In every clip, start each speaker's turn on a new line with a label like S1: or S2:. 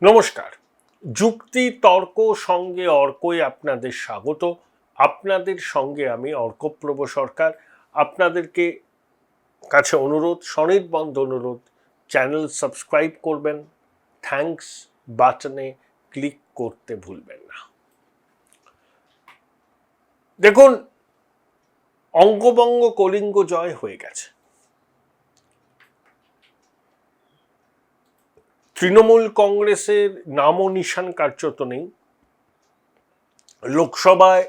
S1: নমস্কার। যুক্তি তর্ক সঙ্গে অর্কই আপনাদের স্বাগত। আপনাদের সঙ্গে আমি অর্কপ্রভ সরকার। আপনাদেরকে কাছে অনুরোধ, স্বনির্বন্ধ অনুরোধ, চ্যানেল সাবস্ক্রাইব করবেন, থ্যাঙ্কস বাটনে ক্লিক করতে ভুলবেন না। দেখুন, অঙ্গভঙ্গ কলিঙ্গ জয় হয়ে গেছে। তৃণমূল কংগ্রেসের নাম ও নিশান কার্যত নেই। লোকসভায়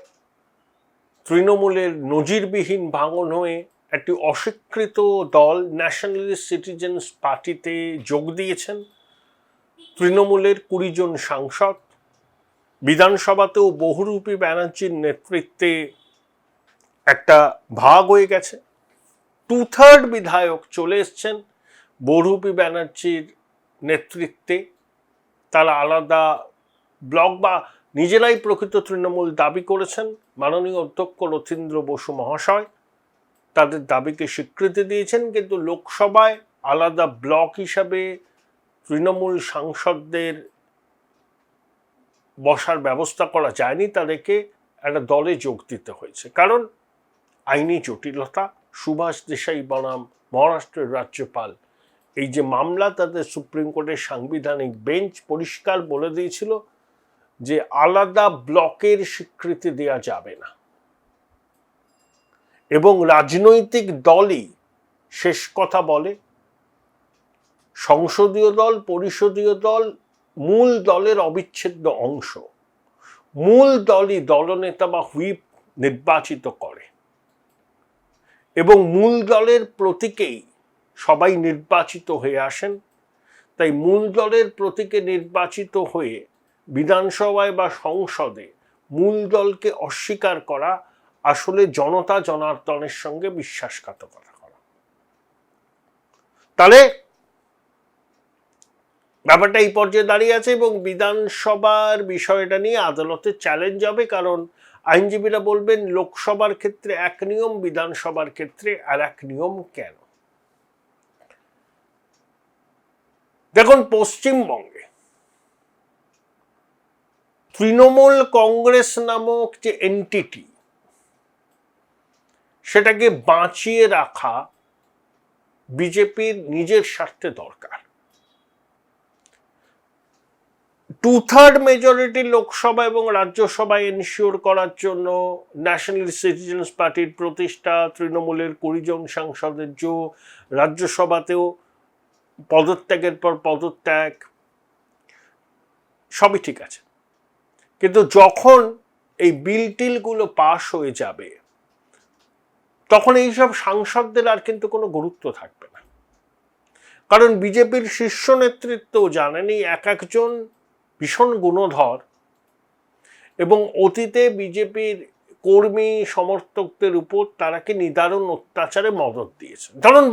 S1: তৃণমূলের নজিরবিহীন ভাঙন হয়ে একটি অস্বীকৃত দল ন্যাশনালিস্ট সিটিজেন্স পার্টিতে যোগ দিয়েছেন তৃণমূলের 20 জন সাংসদ। বিধানসভাতেও বহুরূপী ব্যানার্জির নেতৃত্বে একটা ভাগ হয়ে গেছে। 2/3 বিধায়ক চলে এসছেন বহুরূপী ব্যানার্জির নেতৃত্বে। তারা আলাদা ব্লক বা নিজেরাই প্রকৃত তৃণমূল দাবি করেছেন। মাননীয় অধ্যক্ষ রথীন্দ্র বসু মহাশয় তাদের দাবিকে স্বীকৃতি দিয়েছেন, কিন্তু লোকসভায় আলাদা ব্লক হিসাবে তৃণমূল সাংসদদের বসার ব্যবস্থা করা যায়নি। তাদেরকে একটা দলে যোগ দিতে হয়েছে, কারণ আইনি জটিলতা। সুভাষ দেশাই বনাম মহারাষ্ট্রের রাজ্যপাল এই যে মামলা, তাদের সুপ্রিম কোর্টের সাংবিধানিক বেঞ্চ পরিষ্কার বলে দিয়েছিল যে আলাদা ব্লকের স্বীকৃতি দেওয়া যাবে না, এবং রাজনৈতিক দলই শেষ কথা বলে। সংসদীয় দল, পরিষদীয় দল মূল দলের অবিচ্ছেদ্য অংশ। মূল দলই দলনেতা বা হুইপ নির্বাচিত করে, এবং মূল দলের প্রতীকেই সবাই নির্বাচিত হয়ে আসেন। তাই মূল দলের প্রতীকে নির্বাচিত হয়ে বিধানসভায় বা সংসদে মূল দলকে অস্বীকার করা আসলে জনতা জনার্দনের সঙ্গে বিশ্বাসঘাতকতা করা। তাহলে ব্যাপারটা এই পর্যায়ে দাঁড়িয়ে আছে, এবং বিধানসভার বিষয়টা নিয়ে আদালতে চ্যালেঞ্জ হবে। কারণ আইনজীবীরা বলবেন লোকসভার ক্ষেত্রে এক নিয়ম, বিধানসভার ক্ষেত্রে আর এক নিয়ম কেন। দেখুন, পশ্চিমবঙ্গে তৃণমূল কংগ্রেস নামক যে এন্টিটি, সেটাকে বাঁচিয়ে রাখা বিজেপির নিজের স্বার্থে দরকার। 2/3 মেজরিটি লোকসভা এবং রাজ্যসভায় এনশিওর করার জন্য ন্যাশনালিস্ট সিটিজেন্স পার্টির প্রতিষ্ঠা, তৃণমূলের 20 জন সাংসদের যোগ, রাজ্যসভাতেও পদত্যাগের পর পদত্যাগ, সবই ঠিক আছে। কিন্তু যখন এই বিল টিলগুলো পাশ হয়ে যাবে, তখন এইসব সাংসদদের আর কিন্তু কোনো গুরুত্ব থাকবে না। কারণ বিজেপির শীর্ষ নেতৃত্ব জানেন এই এক একজন ভীষণ গুণধর, এবং অতীতে বিজেপির কর্মী সমর্থকদের উপর তারা কি নিদারুণ অত্যাচারে মদত দিয়েছে। ধরুন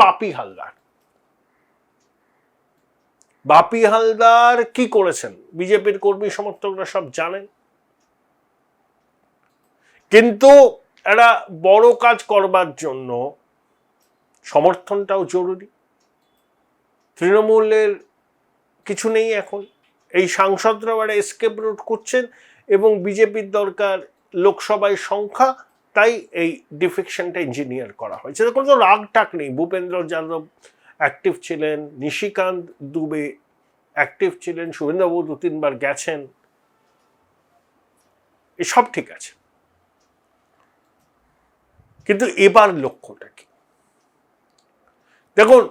S1: বাপি হালদার কি করেছেন বিজেপির কর্মী সমর্থকরা সব জানেন। কিন্তু একটা বড় কাজ করবার জন্য সমর্থনটাও জরুরি। তৃণমূলের কিছু নেই এখন, এই সাংসদরা একটা এসকেপ রুট করছেন, এবং বিজেপির দরকার লোকসভায় সংখ্যা, তাই এই ডিফেকশনটা ইঞ্জিনিয়ার করা হয়েছে। কোনো রাগ টাক নেই। ভূপেন্দ্র যাদব অ্যাক্টিভ ছিলেন, নিশিকান্ত দুবে অ্যাক্টিভ ছিলেন, শুভেন্দুবাবু 2-3 বার গেছেন, এসব ঠিক আছে। কিন্তু এবার লক্ষ্যটা কি? দেখুন,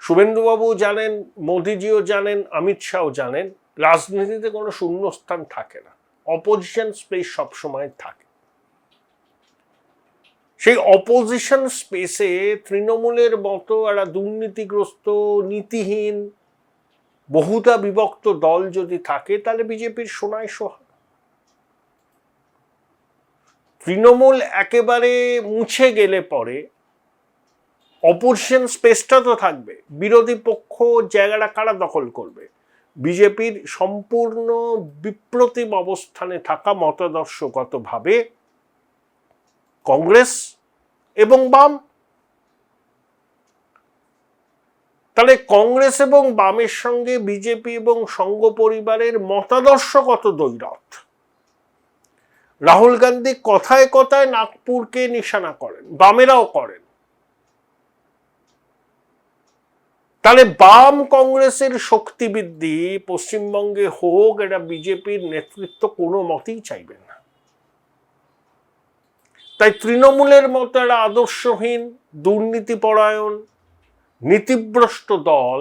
S1: শুভেন্দুবাবু জানেন, মোদিজিও জানেন, অমিত শাহও জানেন, রাজনীতিতে কোনো শূন্যস্থান থাকে না, অপোজিশন স্পেস সবসময় থাকে। সেই অপোজিশন স্পেসে তৃণমূলের মতো একটা দুর্নীতিগ্রস্ত, নীতিহীন, বহুতা বিভক্ত দল যদি থাকে, তাহলে বিজেপির সোনায় সোহাগ। তৃণমূল একেবারে মুছে গেলে পরে অপোজিশন স্পেসটা তো থাকবে, বিরোধী পক্ষ জায়গাটা কারা দখল করবে? বিজেপির সম্পূর্ণ বিপ্রতিম অবস্থানে থাকা মতাদর্শগতভাবে কংগ্রেস এবং বাম। তাহলে কংগ্রেস এবং বামের সঙ্গে বিজেপি এবং সংঘ পরিবারের মতাদর্শগত দ্বৈরথ। রাহুল গান্ধী কথায় কথায় নাগপুরকে নিশানা করেন, বামেরাও করেন। তাহলে বাম কংগ্রেসের শক্তি বৃদ্ধি পশ্চিমবঙ্গে হোক, এটা বিজেপির নেতৃত্ব কোনো মতেই চাইবেন না। তাই তৃণমূলের মতো একটা আদর্শহীন, দুর্নীতিপরায়ণ, নীতিভ্রষ্ট দল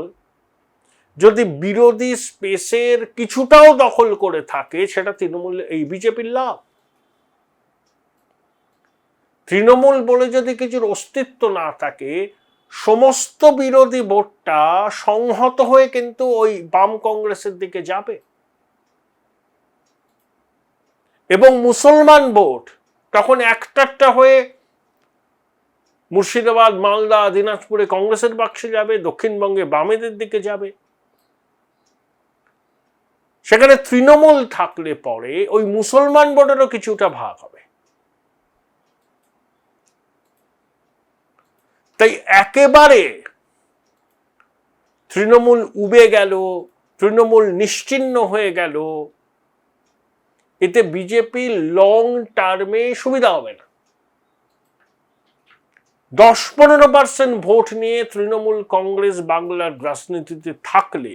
S1: যদি বিরোধী স্পেসের কিছুটাও দখল করে থাকে, সেটা তৃণমূল, এই বিজেপির লাভ। তৃণমূল বলে যদি কিছুর অস্তিত্ব না থাকে, সমস্ত বিরোধী ভোটটা সংহত হয়ে কিন্তু ওই বাম কংগ্রেসের দিকে যাবে, এবং মুসলমান ভোট তখন একটা হয়ে মুর্শিদাবাদ, মালদা, দিনাজপুরে কংগ্রেসের বাক্সে যাবে, দক্ষিণবঙ্গে বামেদের দিকে যাবে। সেখানে তৃণমূল থাকলে পরে ওই মুসলমান ভোটেরও কিছুটা ভাগ হবে। তাই একেবারে তৃণমূল উবে গেল, তৃণমূল নিশ্চিহ্ন হয়ে গেল, এতে বিজেপি লং টার্মে সুবিধা হবে না। 10-15% ভোট নিয়ে তৃণমূল কংগ্রেস বাংলার রাজনীতিতে থাকলে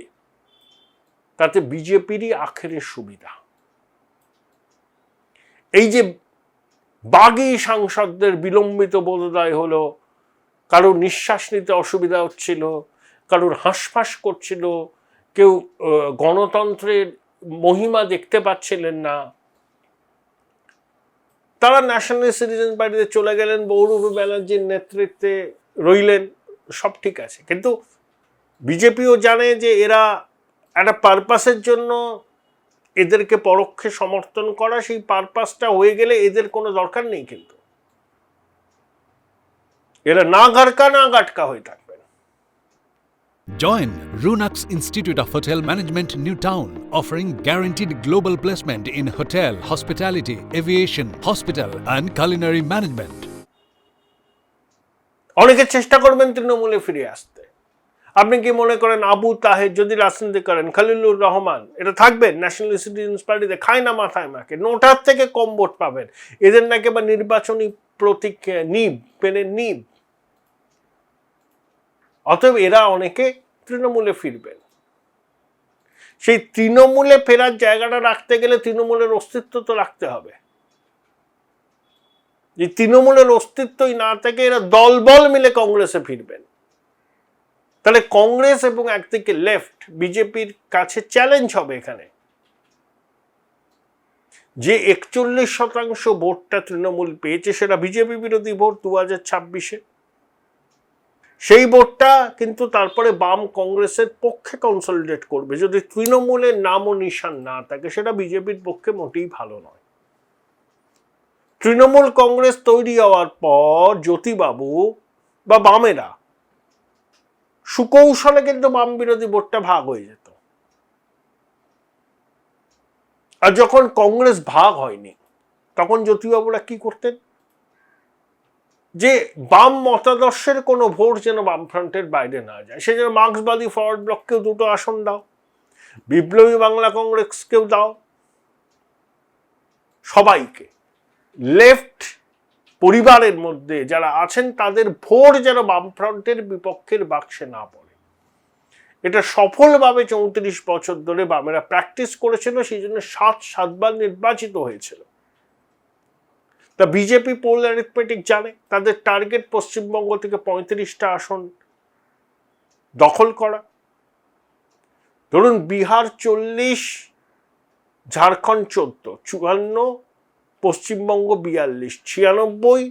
S1: তাতে বিজেপিরই আখেরে সুবিধা। এই যে বাগী সাংসদদের বিলম্বিত বোধোদয় হলো, কারোর নিঃশ্বাস নিতে অসুবিধা হচ্ছিল, কারোর হাঁসফাঁস করছিল, কেউ গণতন্ত্রের মহিমা দেখতে পাচ্ছিলেন না, তারা ন্যাশনাল সিটিজেন পার্টিতে চলে গেলেন, বৌরূপ ব্যানার্জির নেতৃত্বে রইলেন, সব ঠিক আছে। কিন্তু বিজেপিও জানে যে এরা একটা পারপাসের জন্য এদেরকে পরোক্ষে সমর্থন করা, সেই পারপাসটা হয়ে গেলে এদের কোনো দরকার নেই, কিন্তু এরা না গারকা না গাটকা হয়ে থাকবেন।
S2: Join Runux Institute of Hotel Management, New Town, offering guaranteed global placement in hotel, hospitality, aviation, hospital and culinary management.
S1: অনেকে চেষ্টা করবেন তৃণমূলে ফিরে আসতে। আপনি কি মনে করেন আবু তাহের যদি রাজনীতি করেন, খলিলুর রহমান এটা থাকবেন ন্যাশনাল সিটিজেন্স পার্টিতে? খায় না মাথায় মাকে, নোটার থেকে কম ভোট পাবেন। এদের নাকি বা নির্বাচনী প্রতীক নিব, পেনের নিব। অতএব এরা অনেকে তৃণমূলে ফিরবেন। সেই তৃণমূলে ফেরার জায়গাটা রাখতে গেলে তৃণমূলের অস্তিত্ব তো রাখতে হবে। যে তৃণমূলের অস্তিত্বই না থাকে, এরা দলবল মিলে কংগ্রেসে ফিরবেন। তাহলে কংগ্রেস এবং একদিকে লেফট বিজেপির কাছে চ্যালেঞ্জ হবে এখানে, যে 41% ভোটটা তৃণমূল পেয়েছে, সেটা বিজেপি বিরোধী ভোট 2026-এ। সেই ভোটটা কিন্তু তারপরে বাম কংগ্রেসের পক্ষে কনসলিডেট করবে। যদি তৃণমূলের নাম ও নিশান না থাকে, সেটা বিজেপির পক্ষে মোটেই ভালো নয়। তৃণমূল কংগ্রেস তৈরি হওয়ার পর জ্যোতিবাবু বা বামেরা সুকৌশলে কিন্তু বাম বিরোধী ভোটটা ভাগ হয়ে যেত। আর যখন কংগ্রেস ভাগ হয়নি, তখন জ্যোতিবাবুরা কি করতেন, যে বাম মতাদর্শের কোনো ভোট যেন বামফ্রন্টের বাইরে না যায়। সে যেন মার্ক্সবাদী ফরওয়ার্ড ব্লককেও 2টো আসন দাও, বিপ্লবী বাংলা কংগ্রেসকেও দাও, সবাইকে, লেফট পরিবারের মধ্যে যারা আছেন তাদের ভোট যেন বামফ্রন্টের বিপক্ষের বাক্সে না পড়ে। এটা সফলভাবে 34 বছর ধরে বামেরা প্র্যাকটিস করেছিল, সেই জন্য 7বার নির্বাচিত হয়েছিল। তা বিজেপি পোল অ্যারিথমেটিক জানে তাদের টার্গেট পশ্চিমবঙ্গ থেকে 35টা আসন দখল করা। ধরুন বিহার 40, ঝাড়খণ্ড 14, 54, পশ্চিমবঙ্গ 42, 96,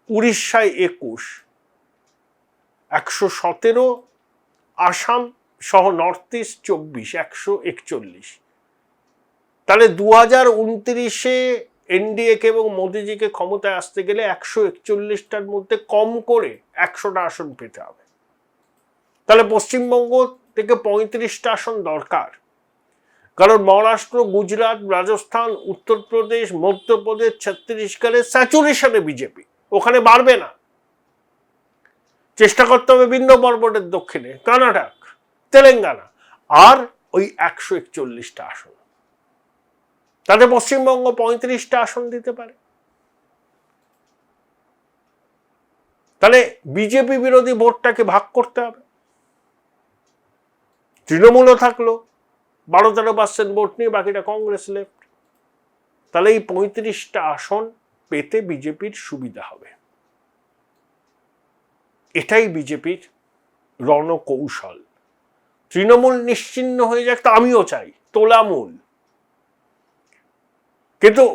S1: উড়িষ্যায় 21, 117, আসাম সহ নর্থ ইস্ট 24, 141। তাহলে 2029-এ এনডিএকে এবং মোদিজিকে ক্ষমতায় আসতে গেলে 141টার মধ্যে কম করে 100টা আসন পেতে হবে। তাহলে পশ্চিমবঙ্গ থেকে 35টা আসন দরকার, কারণ মহারাষ্ট্র, গুজরাট, রাজস্থান, উত্তরপ্রদেশ, মধ্যপ্রদেশ, ছত্তিশগড়ে স্যাচুরেশনে বিজেপি, ওখানে বাড়বে না। চেষ্টা করতে হবে বিন্ধ্য পর্বতের দক্ষিণে, কর্ণাটক, তেলেঙ্গানা, আর ওই 141টা আসন। তাতে পশ্চিমবঙ্গ 35টা আসন দিতে পারে। তাহলে বিজেপি বিরোধী ভোটটাকে ভাগ করতে হবে। তৃণমূলও থাকলো 12-13% ভোট নিয়ে, বাকিটা কংগ্রেস লেফট। তাহলে এই 35টা আসন পেতে বিজেপির সুবিধা হবে। এটাই বিজেপির রণকৌশল। তৃণমূল নিশ্চিহ্ন হয়ে যাক, তা আমিও চাই, তোলামূল। কিন্তু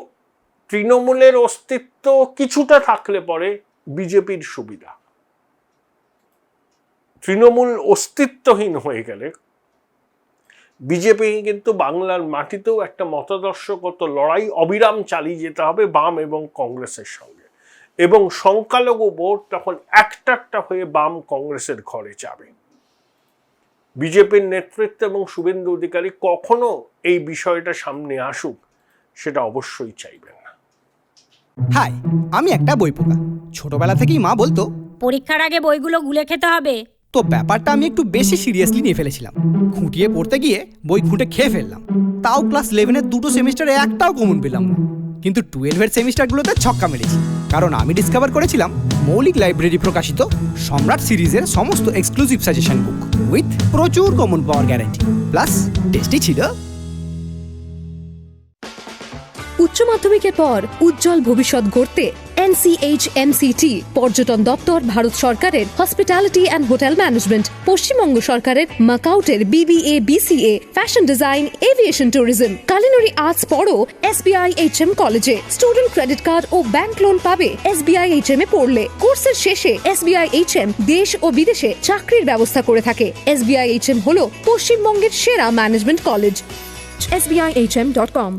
S1: তৃণমূলের অস্তিত্ব কিছুটা থাকলে পরে বিজেপির সুবিধা। তৃণমূল অস্তিত্বহীন হয়ে গেলে বিজেপি কিন্তু বাংলার মাটিতেও একটা মতাদর্শগত লড়াই অবিরাম চালিয়ে যেতে হবে বাম এবং কংগ্রেসের সঙ্গে, এবং সংখ্যালঘু ভোট তখন একটা হয়ে বাম কংগ্রেসের ঘরে যাবে। বিজেপির নেতৃত্ব এবং শুভেন্দু অধিকারী কখনো এই বিষয়টা সামনে আসুক সেটা অবশ্যই চাইবেন না।
S3: হাই, আমি একটা বই পোকা। ছোটবেলা থেকেই মা বলতো
S4: পরীক্ষার আগে বইগুলো গুলে খেতে হবে।
S3: তো ব্যাপারটা আমি একটু বেশি সিরিয়াসলি নিয়ে ফেলেছিলাম। খুঁটিয়ে পড়তে গিয়ে বই খুঁটে খেয়ে ফেললাম। তাও ক্লাস 11-এর 2টো সেমিস্টারে একটাও কমন পেলাম না। কিন্তু 12-এর সেমিস্টারগুলোতে ছক্কা মেরেছি, কারণ আমি ডিসকভার করেছিলাম মৌলিক লাইব্রেরি প্রকাশিত সম্রাট সিরিজের সমস্ত এক্সক্লুসিভ সাজেশন বুক উইথ প্রচুর কমন পাওয়ার গ্যারান্টি, প্লাস টেস্টি ছিল।
S5: উচ্চ মাধ্যমিকের পর উজ্জ্বল ভবিষ্যৎ গড়তে NCHMCT পর্যটন দপ্তর, ভারত সরকারের hospitality and hotel management, Paschimbanga সরকারের মাকাউটের BBA BCA, fashion design, aviation tourism, culinary arts পড়ো SBI HM কলেজে। স্টুডেন্ট ক্রেডিট কার্ড ও ব্যাংক লোন পাবে SBI HM এ পড়লে। কোর্সের শেষে SBI HM দেশ ও বিদেশে চাকরির ব্যবস্থা করে থাকে। SBI HM হলো পশ্চিমবঙ্গের সেরা ম্যানেজমেন্ট কলেজ। SBIHM.com।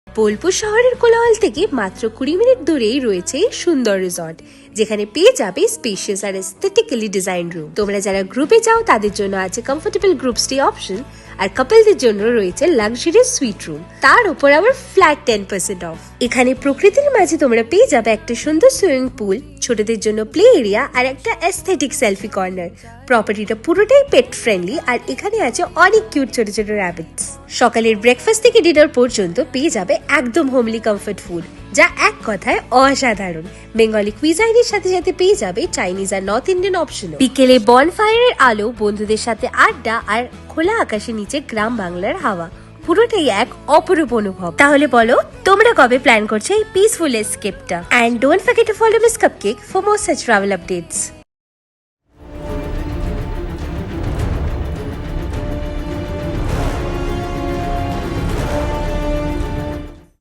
S6: বোলপুর শহরের কোলাহল থেকে মাত্র 20 মিনিট দূরেই রয়েছে সুন্দর রিসর্ট, যেখানে পেয়ে যাবে স্পেশিয়াস আর এস্থেটিক্যালি ডিজাইন রুম। তোমরা যারা গ্রুপে যাও তাদের জন্য আছে কমফোর্টেবল গ্রুপ স্টে অপশন, আর কাপলদের জন্য রয়েছে লাক্সারিয়াস সুইট রুম, তার উপর আবার ফ্ল্যাট 10% অফ। এখানে প্রকৃতির মাঝে তোমরা পেয়ে যাবে একটা সুন্দর সুইমিং পুল, ছোটদের জন্য প্লে এরিয়া আর একটা এস্থেটিক সেলফি কর্নার। প্রপার্টিটা পুরোটাই পেট ফ্রেন্ডলি, আর এখানে আছে অনেক কিউট ছোট ছোট র্যাবিটস। সকালের ব্রেকফাস্ট থেকে ডিনার পর্যন্ত পেয়ে যাবে একদম হোমলি কমফর্ট ফুড, যা এক কথায় অসাধারণ। বেঙ্গলি কুইজাইনের সাথে সাথে পেয়ে যাবে চাইনিজ আর নর্থ ইন্ডিয়ান অপশন। বিকেলে বনফায়ারের আলো, বন্ধুদের সাথে আড্ডা আর খোলা আকাশের নিচে গ্রাম বাংলার হাওয়া, পুরোটাই এক অপরূপ অনুভব। তাহলে বলো তোমরা কবে প্ল্যান করছো এই পিসফুল এসকেপটা? And don't forget to follow Miss Cupcake for more such travel updates.